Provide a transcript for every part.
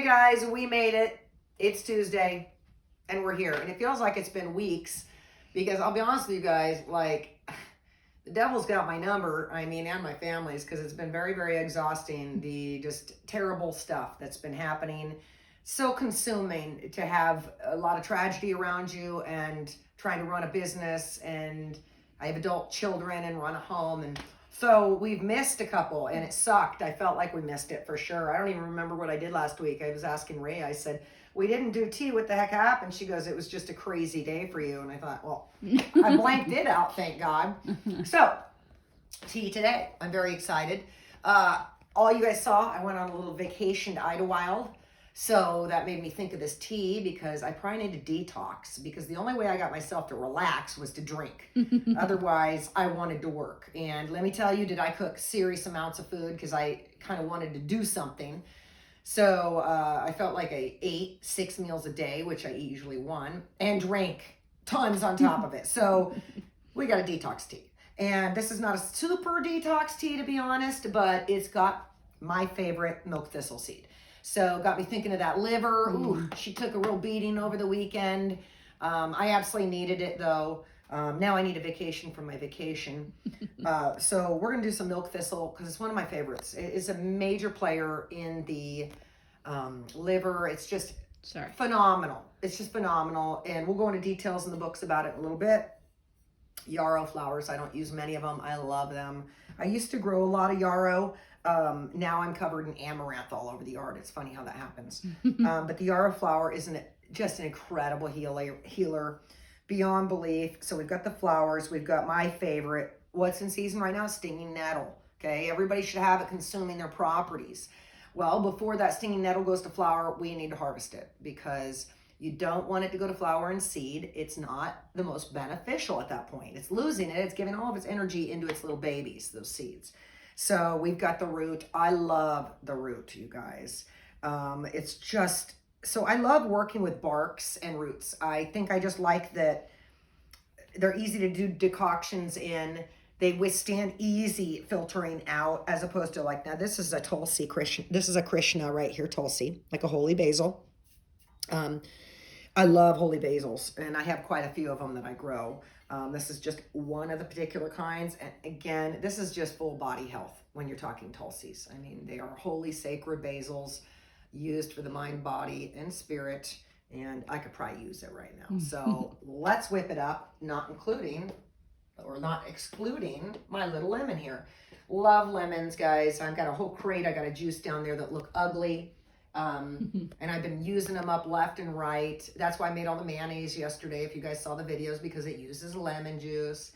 Okay, guys, we made it. It's Tuesday, and we're here. And it feels like it's been weeks because I'll be honest with you guys, like, the devil's got my number, and my family's, because it's been very, very exhausting. The just terrible stuff that's been happening. So consuming to have a lot of tragedy around you and trying to run a business. And I have adult children and run a home. And so we've missed a couple, and it sucked. I felt like we missed it for sure. I don't even remember what I did last week. I was asking Ray, I said, we didn't do tea. What the heck happened? She goes, it was just a crazy day for you. And I thought, well, I blanked it out, thank God. So, tea today. I'm very excited. All you guys saw, I went on a little vacation to Idlewild. So that made me think of this tea because I probably need to detox, because the only way I got myself to relax was to drink. Otherwise, I wanted to work. And let me tell you, did I cook serious amounts of food because I kind of wanted to do something. So I felt like I ate 6 meals a day, which I eat usually one, and drank tons on top of it. So we got a detox tea. And this is not a super detox tea, to be honest, but it's got my favorite milk thistle seed. So got me thinking of that liver. Ooh, she took a real beating over the weekend. I absolutely needed it, though. Now I need a vacation from my vacation. So we're going to do some milk thistle because it's one of my favorites. It is a major player in the liver. It's just phenomenal. It's just phenomenal. And we'll go into details in the books about it in a little bit. Yarrow flowers. I don't use many of them. I love them. I used to grow a lot of yarrow. Now I'm covered in amaranth all over the yard. It's funny how that happens. But the yarrow flower is just an incredible healer beyond belief. So we've got the flowers. We've got my favorite. What's in season right now? Stinging nettle. Okay, everybody should have it consuming their properties. Well, before that stinging nettle goes to flower, we need to harvest it because you don't want it to go to flower and seed. It's not the most beneficial at that point. It's losing it. It's giving all of its energy into its little babies, those seeds. So we've got the root. I love the root, you guys. It's just, so I love working with barks and roots. I think I just like that they're easy to do decoctions in. They withstand easy filtering out as opposed to like, now this is a tulsi Krishna. This is a Krishna right here, tulsi, like a holy basil. I love holy basils, and I have quite a few of them that I grow. This is just one of the particular kinds. And again, this is just full body health when you're talking tulsis. They are holy sacred basils used for the mind, body, and spirit. And I could probably use it right now. So let's whip it up, not excluding my little lemon here. Love lemons, guys. I've got a whole crate. I got a juice down there that look ugly. And I've been using them up left and right. That's why I made all the mayonnaise yesterday, if you guys saw the videos, because it uses lemon juice.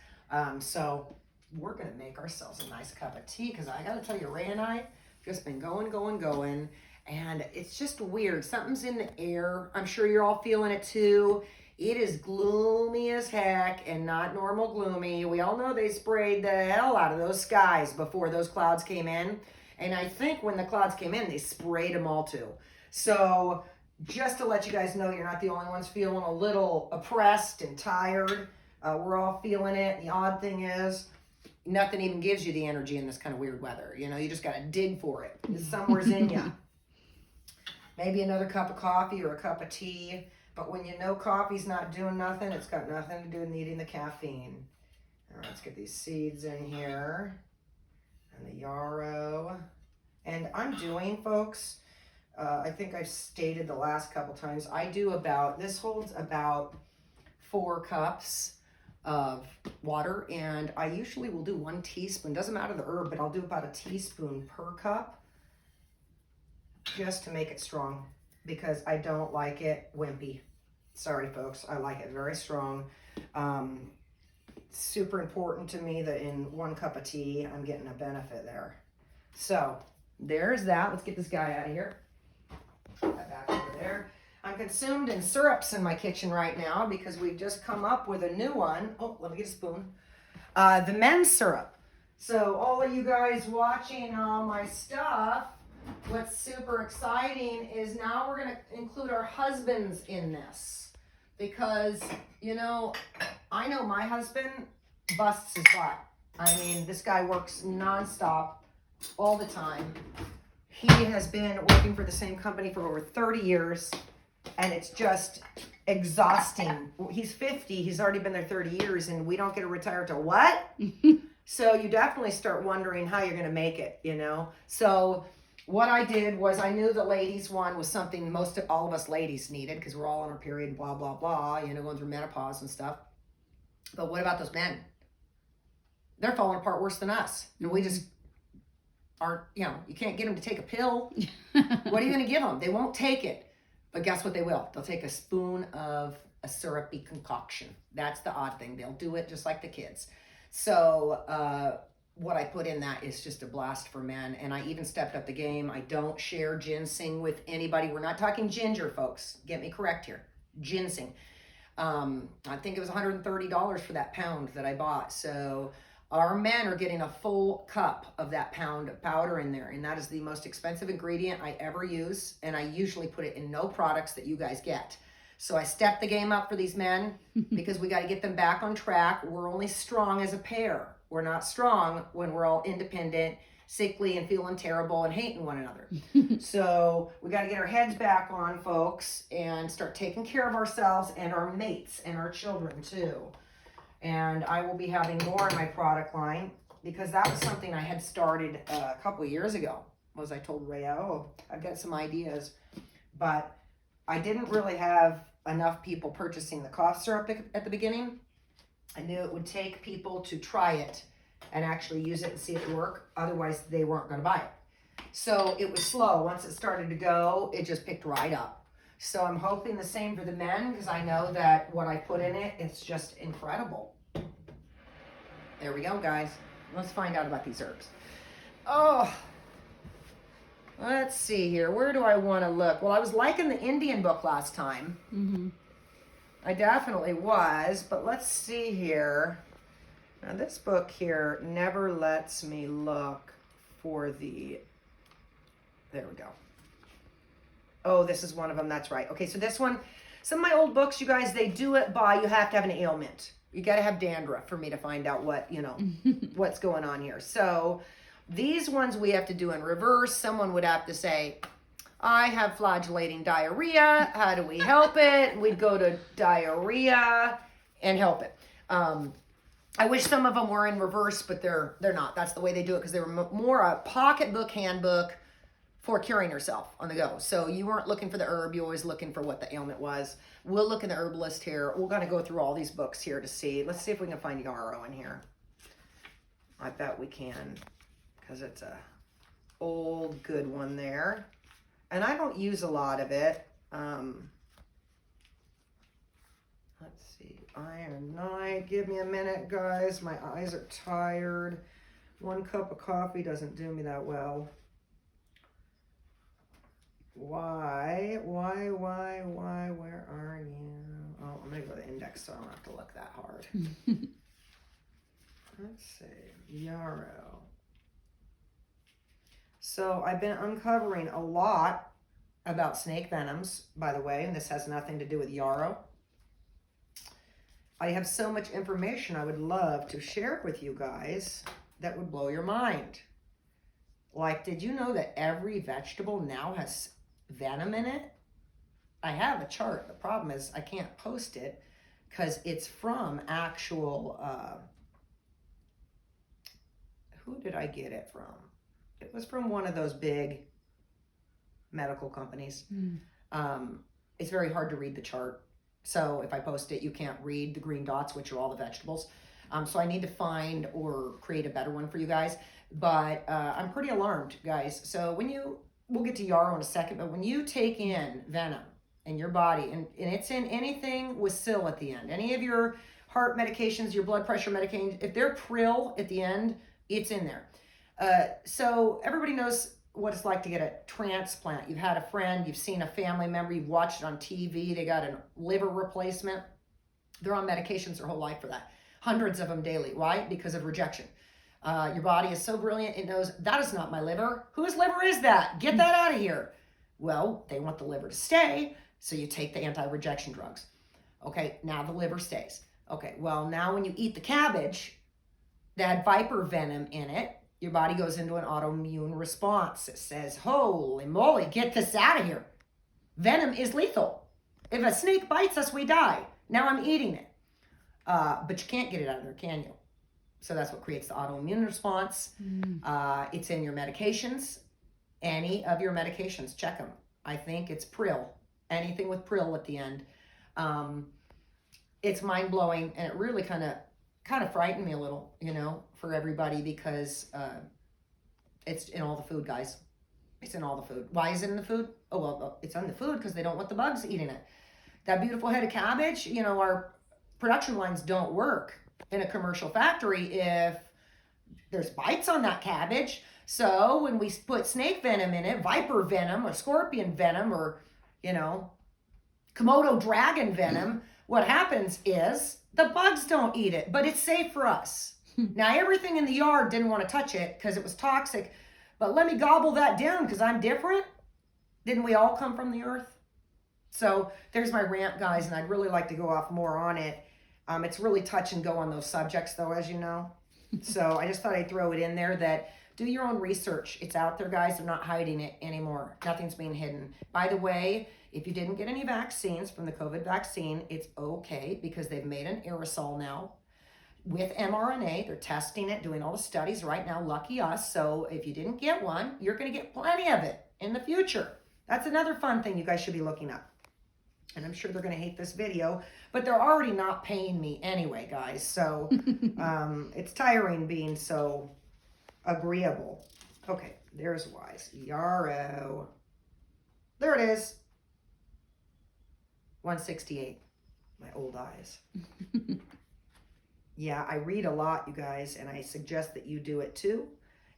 So we're going to make ourselves a nice cup of tea, because I got to tell you, Ray and I just been going. And it's just weird. Something's in the air. I'm sure you're all feeling it too. It is gloomy as heck and not normal gloomy. We all know they sprayed the hell out of those skies before those clouds came in. And I think when the clouds came in, they sprayed them all too. So just to let you guys know, you're not the only ones feeling a little oppressed and tired. We're all feeling it. The odd thing is, nothing even gives you the energy in this kind of weird weather. You just got to dig for it. It's somewhere's in you. Maybe another cup of coffee or a cup of tea. But when you know coffee's not doing nothing, it's got nothing to do with needing the caffeine. All right, let's get these seeds in here. And the yarrow. And I'm doing, folks, I think I've stated the last couple times, this holds about 4 cups of water, and I usually will do 1 teaspoon, doesn't matter the herb, but I'll do about a teaspoon per cup just to make it strong, because I don't like it wimpy. Sorry, folks, I like it very strong. Super important to me that in 1 cup of tea, I'm getting a benefit there. So there's that. Let's get this guy out of here. Put that back over there. I'm consumed in syrups in my kitchen right now because we've just come up with a new one. Oh, let me get a spoon. The men's syrup. So all of you guys watching all my stuff, what's super exciting is now we're going to include our husbands in this. Because, I know my husband busts his butt. This guy works nonstop all the time. He has been working for the same company for over 30 years, and it's just exhausting. He's 50, he's already been there 30 years, and we don't get to retire till what? So you definitely start wondering how you're going to make it, you know? So what I did was I knew the ladies one was something most of all of us ladies needed because we're all on our period and blah, blah, blah, you know, going through menopause and stuff. But what about those men? They're falling apart worse than us. And we just aren't, you know, you can't get them to take a pill. What are you going to give them? They won't take it. But guess what they will? They'll take a spoon of a syrupy concoction. That's the odd thing. They'll do it just like the kids. So what I put in that is just a blast for men. And I even stepped up the game. I don't share ginseng with anybody. We're not talking ginger, folks. Get me correct here. Ginseng. I think it was $130 for that pound that I bought. So our men are getting a full cup of that pound of powder in there. And that is the most expensive ingredient I ever use. And I usually put it in no products that you guys get. So I stepped the game up for these men because we got to get them back on track. We're only strong as a pair. We're not strong when we're all independent, sickly, and feeling terrible and hating one another. So we got to get our heads back on, folks, and start taking care of ourselves and our mates and our children too. And I will be having more in my product line because that was something I had started a couple of years ago. Was I told Ray, oh, I've got some ideas, but I didn't really have enough people purchasing the cough syrup at the beginning. I knew it would take people to try it and actually use it and see it work. Otherwise, they weren't going to buy it. So it was slow. Once it started to go, it just picked right up. So I'm hoping the same for the men because I know that what I put in it, it's just incredible. There we go, guys. Let's find out about these herbs. Oh, let's see here. Where do I want to look? Well, I was liking the Indian book last time. Mm-hmm. I definitely was, but let's see here. Now, this book here never lets me look for the... There we go. Oh, this is one of them. That's right. Okay, so this one, some of my old books, you guys, they do it by you have to have an ailment. You got to have dandruff for me to find out what, you know, what's going on here. So these ones we have to do in reverse. Someone would have to say, I have flagellating diarrhea. How do we help it? We'd go to diarrhea and help it. I wish some of them were in reverse, but they're not. That's the way they do it because they were more a pocketbook handbook for curing yourself on the go. So you weren't looking for the herb. You're always looking for what the ailment was. We'll look in the herbalist here. We're going to go through all these books here to see. Let's see if we can find yarrow in here. I bet we can because it's a old good one there. And I don't use a lot of it. Let's see. Iron night. Give me a minute, guys. My eyes are tired. 1 cup of coffee doesn't do me that well. Why? Where are you? Oh, I'm going to go to the index so I don't have to look that hard. Let's see. Yarrow. So I've been uncovering a lot about snake venoms, by the way, and this has nothing to do with yarrow. I have so much information I would love to share with you guys that would blow your mind. Like, did you know that every vegetable now has venom in it? I have a chart. The problem is I can't post it because it's from actual, who did I get it from? It was from one of those big medical companies. It's very hard to read the chart. So if I post it, you can't read the green dots, which are all the vegetables. So I need to find or create a better one for you guys. But I'm pretty alarmed, guys. So we'll get to yarrow in a second, but when you take in venom in your body, and it's in anything with sil at the end, any of your heart medications, your blood pressure medications, if they're prill at the end, it's in there. So everybody knows what it's like to get a transplant. You've had a friend, you've seen a family member, you've watched it on TV, they got a liver replacement. They're on medications their whole life for that. Hundreds of them daily. Why? Because of rejection. Your body is so brilliant, it knows that is not my liver. Whose liver is that? Get that out of here. Well, they want the liver to stay, so you take the anti-rejection drugs. Okay, now the liver stays. Okay, well, now when you eat the cabbage that had viper venom in it, your body goes into an autoimmune response. It says, holy moly, get this out of here. Venom is lethal. If a snake bites us, we die. Now I'm eating it. But you can't get it out of there, can you? So that's what creates the autoimmune response. It's in your medications. Any of your medications, check them. I think it's Pril. Anything with Pril at the end. It's mind-blowing, and it really kind of frightened me a little, you know, for everybody, because it's in all the food, guys. It's in all the food. Why is it in the food? Oh, well, it's in the food because they don't want the bugs eating it. That beautiful head of cabbage, you know, our production lines don't work in a commercial factory if there's bites on that cabbage. So when we put snake venom in it, viper venom or scorpion venom or, you know, Komodo dragon venom, what happens is the bugs don't eat it, but it's safe for us. Now, everything in the yard didn't want to touch it because it was toxic, but let me gobble that down because I'm different. Didn't we all come from the earth? So there's my rant, guys, and I'd really like to go off more on it. It's really touch and go on those subjects, though, as you know. So I just thought I'd throw it in there that do your own research. It's out there, guys. They're not hiding it anymore. Nothing's being hidden. By the way, if you didn't get any vaccines from the COVID vaccine, it's okay because they've made an aerosol now with mRNA. They're testing it, doing all the studies right now. Lucky us. So if you didn't get one, you're going to get plenty of it in the future. That's another fun thing you guys should be looking up. And I'm sure they're going to hate this video, but they're already not paying me anyway, guys. So it's tiring being so agreeable. Okay, there's wise. Yarrow. There it is. 168. My old eyes. Yeah, I read a lot, you guys, and I suggest that you do it too.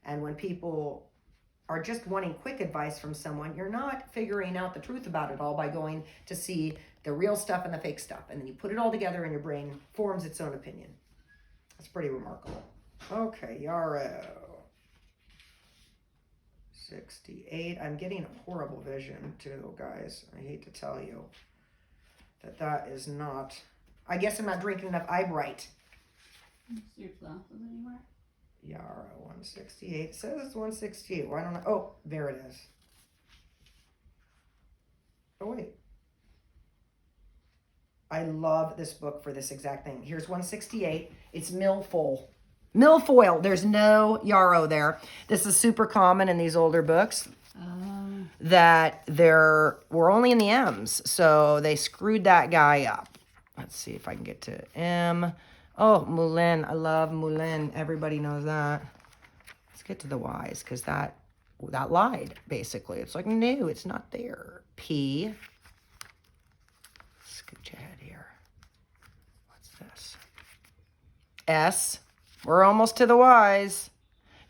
And when people are just wanting quick advice from someone, you're not figuring out the truth about it all by going to see the real stuff and the fake stuff. And then you put it all together and your brain forms its own opinion. That's pretty remarkable. Okay, yarrow. 68. I'm getting a horrible vision too, guys. I hate to tell you that is not... I guess I'm not drinking enough eyebright. Is your glasses anywhere? Yarrow 168. It says it's 168. Why don't I? Oh, there it is. Oh, wait. I love this book for this exact thing. Here's 168. It's milfoil. Milfoil. There's no yarrow there. This is super common in these older books. That we're only in the M's. So they screwed that guy up. Let's see if I can get to M. Oh, Moulin. I love Moulin. Everybody knows that. Let's get to the Y's because that lied, basically. It's like, no, it's not there. P. Scooch ahead here. What's this? S. We're almost to the Y's.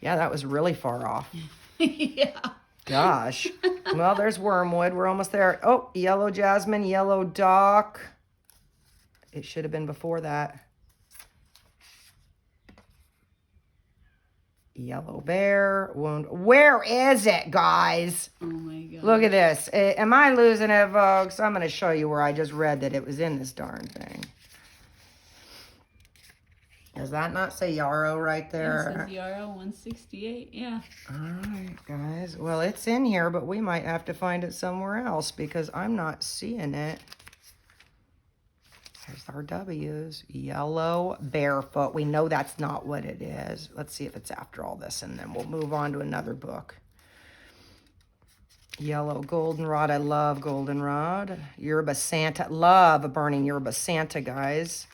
Yeah, that was really far off. Yeah. Gosh. Well, there's wormwood. We're almost there. Oh, yellow jasmine, yellow dock. It should have been before that. Yellow bear, wound. Where is it, guys? Oh my God. Look at this. Am I losing it, folks? I'm going to show you where I just read that it was in this darn thing. Does that not say yarrow right there? It says yarrow 168, yeah. All right, guys. Well, it's in here, but we might have to find it somewhere else because I'm not seeing it. There's our W's. Yellow barefoot. We know that's not what it is. Let's see if it's after all this, and then we'll move on to another book. Yellow goldenrod. I love goldenrod. Yerba Santa. Love burning yerba Santa, guys.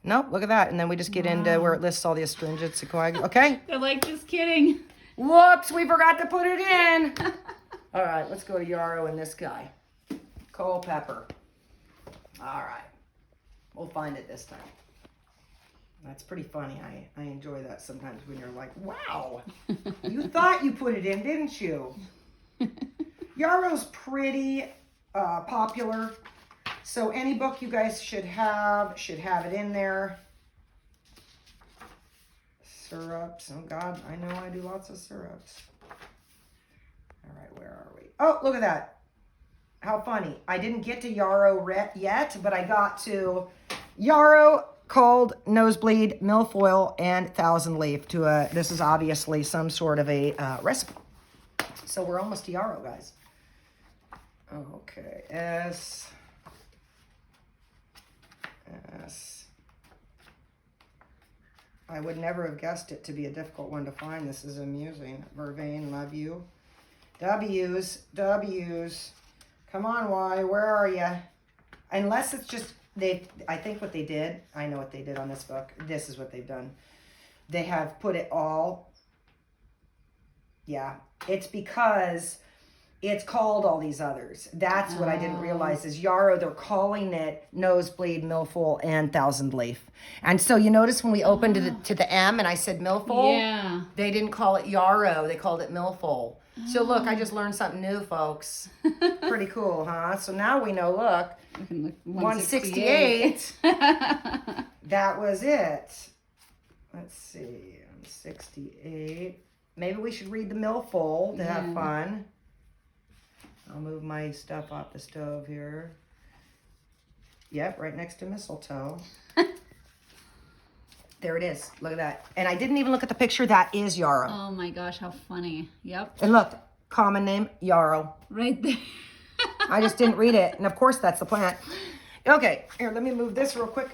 Nope, look at that. And then we just get into where it lists all the astringents. Okay. They're like, just kidding. Whoops, we forgot to put it in. All right, let's go to yarrow and this guy. Culpepper. All right. We'll find it this time. That's pretty funny. I enjoy that sometimes when you're like, wow, you thought you put it in, didn't you? Yarrow's pretty popular. So any book you guys should have it in there. Syrups. Oh, God, I know I do lots of syrups. All right, where are we? Oh, look at that. How funny. I didn't get to yarrow yet, but I got to yarrow called nosebleed, milfoil, and thousand leaf. This is obviously some sort of a recipe. So we're almost to yarrow, guys. Okay, S. I would never have guessed it to be a difficult one to find. This is amusing. Vervain, love you. W's. Come on, Y, where are you? Unless it's just, I think what they did, I know what they did on this book. This is what they've done. They have put it all, yeah. It's because it's called all these others. That's what I didn't realize is yarrow, they're calling it nosebleed, milfoil, and thousand leaf. And so you notice when we opened to the M and I said milfoil, Yeah. they didn't call it yarrow, they called it milfoil. So look, I just learned something new, folks. Pretty cool, huh? So now we know, look, We can look 168. That was it. Let's see, 68. Maybe we should read the milfoil to have fun. I'll move my stuff off the stove here. Yep, right next to mistletoe. There it is. Look at that. And I didn't even look at the picture. That is yarrow. Oh my gosh, how funny. Yep. And look, common name, yarrow. Right there. I just didn't read it. And of course, that's the plant. Okay, here, let me move this real quick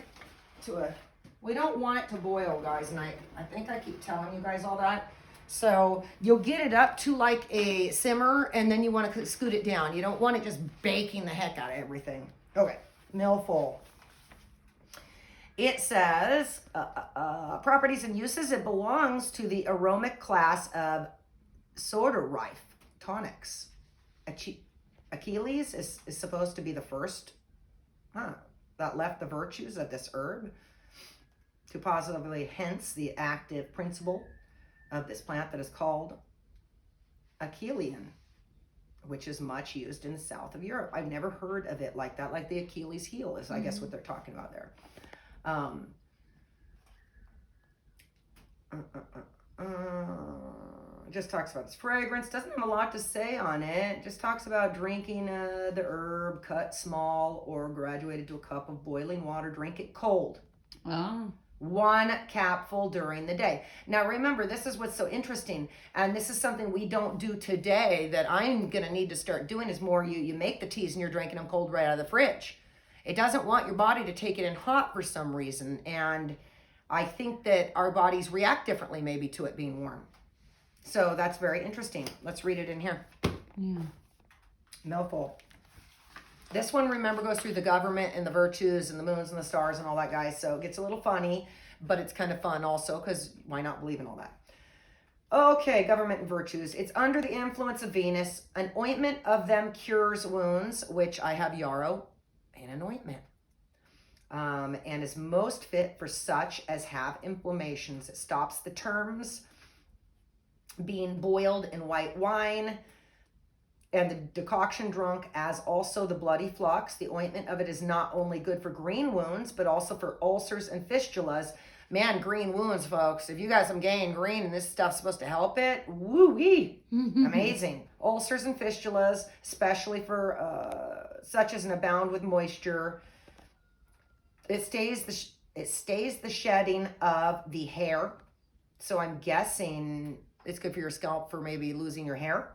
we don't want it to boil, guys. And I think I keep telling you guys all that. So you'll get it up to like a simmer and then you want to scoot it down. You don't want it just baking the heck out of everything. Okay, milfoil. It says, properties and uses, it belongs to the aromatic class of soda-rife tonics. Achilles is supposed to be the first that left the virtues of this herb to positively, hence the active principle of this plant that is called Achillean, which is much used in the south of Europe. I've never heard of it like that, like the Achilles heel is, I guess, what they're talking about there. Just talks about its fragrance, doesn't have a lot to say on it, just talks about drinking the herb cut small or graduated to a cup of boiling water, drink it cold. Oh. 1 capful during the day. Now remember, this is what's so interesting, and this is something we don't do today that I'm gonna need to start doing is more you make the teas and you're drinking them cold right out of the fridge. It doesn't want your body to take it in hot for some reason, and I think that our bodies react differently maybe to it being warm. So that's very interesting. Let's read it in here. Yeah. Milfoil. This one, remember, goes through the government and the virtues and the moons and the stars and all that, guys. So it gets a little funny, but it's kind of fun also because why not believe in all that? Okay, government and virtues. It's under the influence of Venus. An ointment of them cures wounds, which I have yarrow in an ointment. And is most fit for such as have inflammations. It stops the terms being boiled in white wine and the decoction drunk, as also the bloody flux. The ointment of it is not only good for green wounds, but also for ulcers and fistulas. Man, green wounds, folks. If you got some gangrene and this stuff's supposed to help it, woo-wee. Amazing. Ulcers and fistulas, especially for such as an abound with moisture. It stays the shedding of the hair. So I'm guessing it's good for your scalp for maybe losing your hair.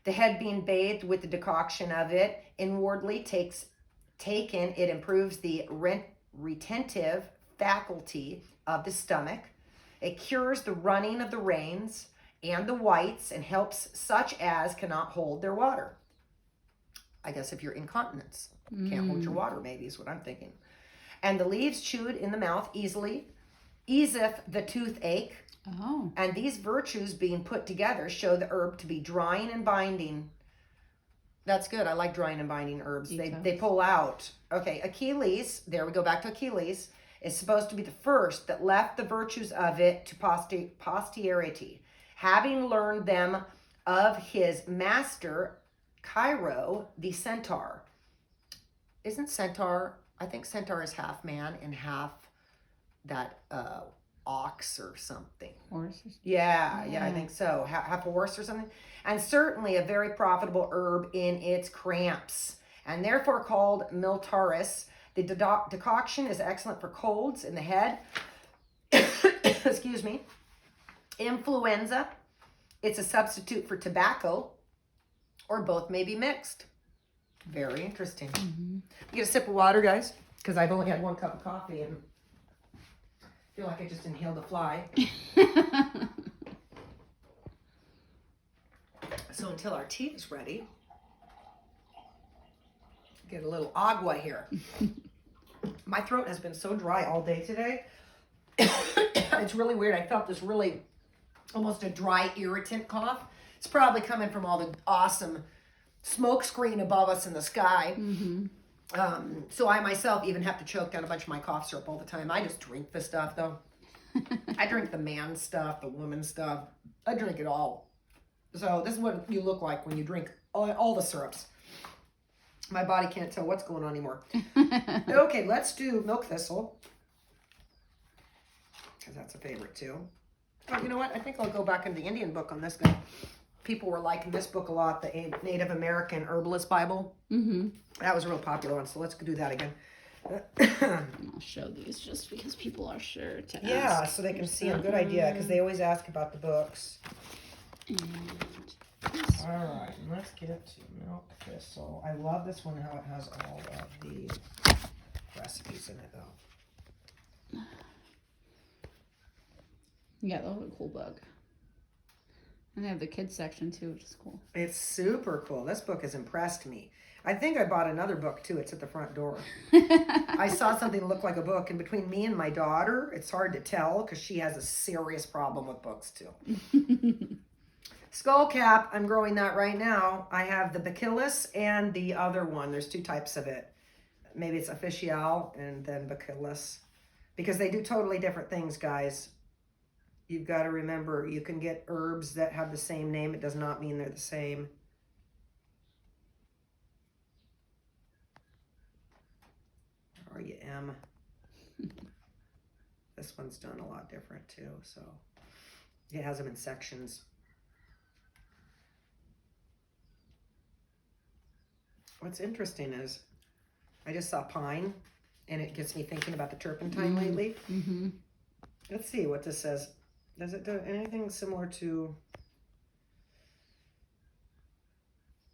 The head being bathed with the decoction of it inwardly taken, it improves the retentive faculty of the stomach. It cures the running of the reins and the whites and helps such as cannot hold their water. I guess if you're incontinence, can't hold your water, maybe is what I'm thinking. And the leaves chewed in the mouth easily easeth the toothache. Oh. And these virtues being put together show the herb to be drying and binding. That's good. I like drying and binding herbs. They pull out. Okay, Achilles, there we go back to Achilles, is supposed to be the first that left the virtues of it to posterity, having learned them of his master, Chiron, the centaur. Isn't centaur, I think centaur is half man and half that ox or something. Horses. Yeah, I think so. Half a horse or something. And certainly a very profitable herb in its cramps, and therefore called miltaris. The decoction is excellent for colds in the head. Excuse me. Influenza. It's a substitute for tobacco, or both may be mixed. Very interesting. Get a sip of water, guys, because I've only had 1 cup of coffee and I feel like I just inhaled a fly. So until our tea is ready, get a little agua here. My throat has been so dry all day today. It's really weird. I felt this really almost a dry irritant cough. It's probably coming from all the awesome smoke screen above us in the sky. So I myself even have to choke down a bunch of my cough syrup all the time. I just drink the stuff though. I drink the man stuff, the woman stuff. I drink it all. So this is what you look like when you drink all the syrups. My body can't tell what's going on anymore. Okay, let's do milk thistle. Because that's a favorite too. Oh, you know what? I think I'll go back into the Indian book on this guy. People were liking this book a lot, the Native American Herbalist Bible. That was a real popular one, so let's do that again. I'll show these just because people are sure to ask. Yeah, so they can see a good idea, because they always ask about the books. And all right, let's get to milk thistle. I love this one, how it has all of the recipes in it, though. Yeah, that was a cool book. And they have the kids section too, which is cool. It's super cool. This book has impressed me. I think I bought another book too. It's at the front door. I saw something that looked like a book, and between me and my daughter, it's hard to tell because she has a serious problem with books too. Skull cap, I'm growing that right now. I have the bacillus and the other one. There's 2 types of it. Maybe it's official and then bacillus, because they do totally different things, guys. You've got to remember, you can get herbs that have the same name. It does not mean they're the same. R-U-M. This one's done a lot different too, so it has them in sections. What's interesting is I just saw pine, and it gets me thinking about the turpentine lately. Let's see what this says. Does it do anything similar to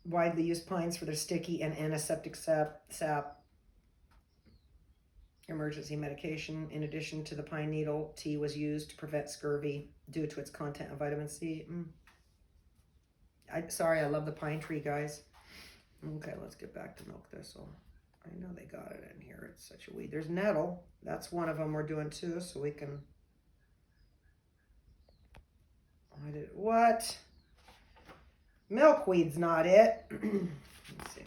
widely used pines for their sticky and antiseptic sap, emergency medication? In addition to the pine needle, tea was used to prevent scurvy due to its content of vitamin C. Sorry, I love the pine tree, guys. Okay, let's get back to milk thistle. I know they got it in here. It's such a weed. There's nettle. That's one of them we're doing too, so we can... What? Milkweed's not it. Let's see.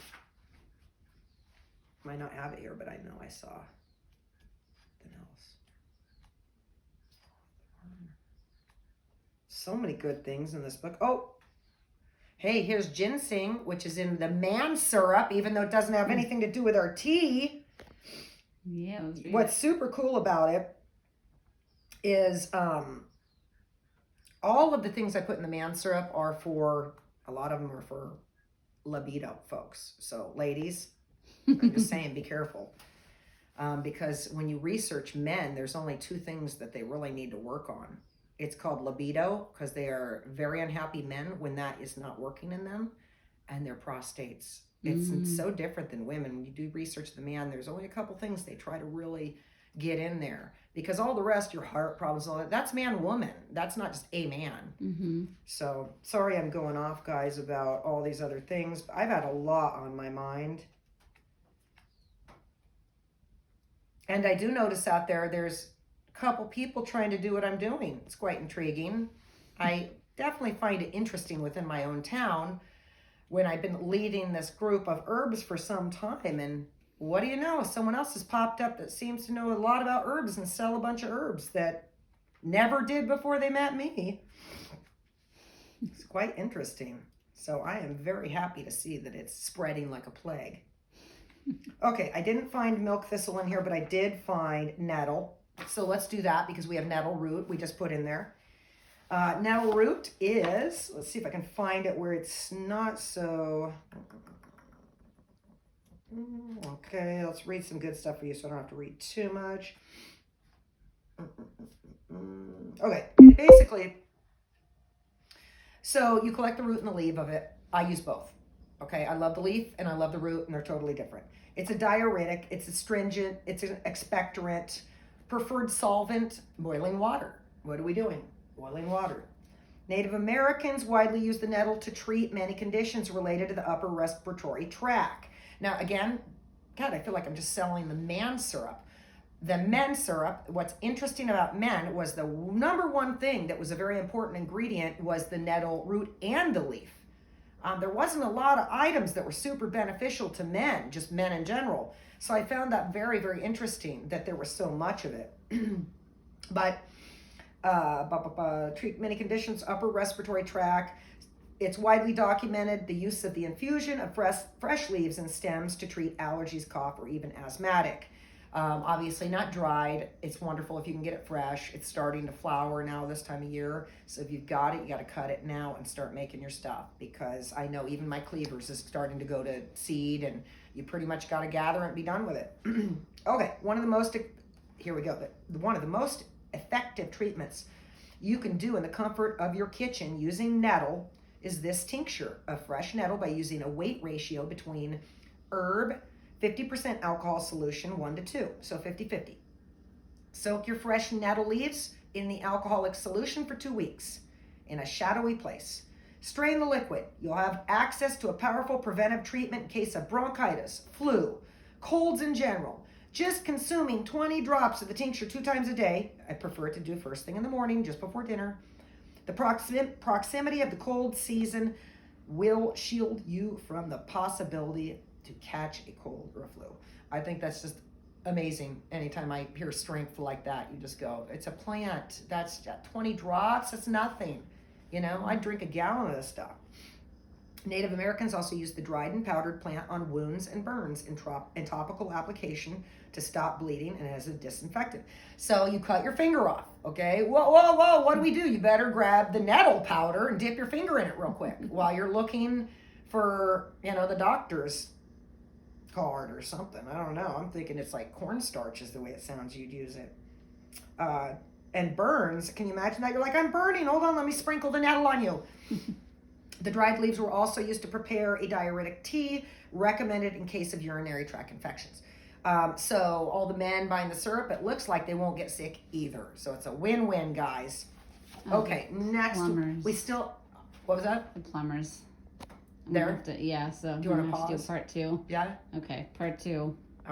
Might not have it here, but I know I saw the else. So many good things in this book. Oh, hey, here's ginseng, which is in the man syrup, even though it doesn't have anything to do with our tea. Yeah. What's super cool about it is all of the things I put in the man syrup are for, a lot of them are for libido folks. So ladies, I'm just saying, be careful. Because when you research men, there's only 2 things that they really need to work on. It's called libido, because they are very unhappy men when that is not working in them, and their prostates. It's so different than women. When you do research the man, there's only a couple things they try to really get in there, because all the rest, your heart problems, all that, that's man, woman. That's not just a man. So sorry I'm going off, guys, about all these other things, but I've had a lot on my mind. And I do notice out there's a couple people trying to do what I'm doing. It's quite intriguing. I definitely find it interesting within my own town when I've been leading this group of herbs for some time, and what do you know? Someone else has popped up that seems to know a lot about herbs and sell a bunch of herbs that never did before they met me. It's quite interesting. So I am very happy to see that it's spreading like a plague. Okay, I didn't find milk thistle in here, but I did find nettle. So let's do that, because we have nettle root we just put in there. Nettle root is, let's see if I can find it where it's not so... Okay, let's read some good stuff for you so I don't have to read too much. Okay, basically, so you collect the root and the leaf of it. I use both. Okay, I love the leaf and I love the root, and they're totally different. It's a diuretic, it's astringent, it's an expectorant. Preferred solvent, boiling water. What are we doing? Boiling water. Native Americans widely use the nettle to treat many conditions related to the upper respiratory tract. Now, again, God, I feel like I'm just selling the man syrup. The men syrup, what's interesting about men was the number one thing that was a very important ingredient was the nettle root and the leaf. There wasn't a lot of items that were super beneficial to men, just men in general. So I found that very, very interesting that there was so much of it. But treat many conditions, upper respiratory tract. It's widely documented the use of the infusion of fresh leaves and stems to treat allergies, cough, or even asthmatic. Obviously not dried. It's wonderful if you can get it fresh. It's starting to flower now this time of year. So if you've got it, you got to cut it now and start making your stuff, because I know even my cleavers is starting to go to seed, and you pretty much got to gather and be done with it. Okay, one of the most effective treatments you can do in the comfort of your kitchen using nettle is this tincture of fresh nettle by using a weight ratio between herb, 50% alcohol solution, 1 to 2, so 50-50. Soak your fresh nettle leaves in the alcoholic solution for 2 weeks in a shadowy place. Strain the liquid. You'll have access to a powerful preventive treatment in case of bronchitis, flu, colds in general. Just consuming 20 drops of the tincture 2 times a day, I prefer to do first thing in the morning, just before dinner. The proximity of the cold season will shield you from the possibility to catch a cold or a flu. I think that's just amazing. Anytime I hear strength like that, you just go, it's a plant. That's 20 drops. That's nothing. You know, I drink a gallon of this stuff. Native Americans also use the dried and powdered plant on wounds and burns in topical application to stop bleeding and as a disinfectant. So you cut your finger off, okay? Whoa, what do? You better grab the nettle powder and dip your finger in it real quick while you're looking for, the doctor's card or something. I don't know. I'm thinking it's like cornstarch is the way it sounds you'd use it. And burns, can you imagine that? You're like, I'm burning. Hold on, let me sprinkle the nettle on you. The dried leaves were also used to prepare a diuretic tea recommended in case of urinary tract infections. So all the men buying the syrup, it looks like they won't get sick either. So it's a win-win, guys. Okay, next. Plumbers. What was that? The plumbers. There? Yeah, so do you want to have to pause? do part 2. Yeah? Okay, part 2.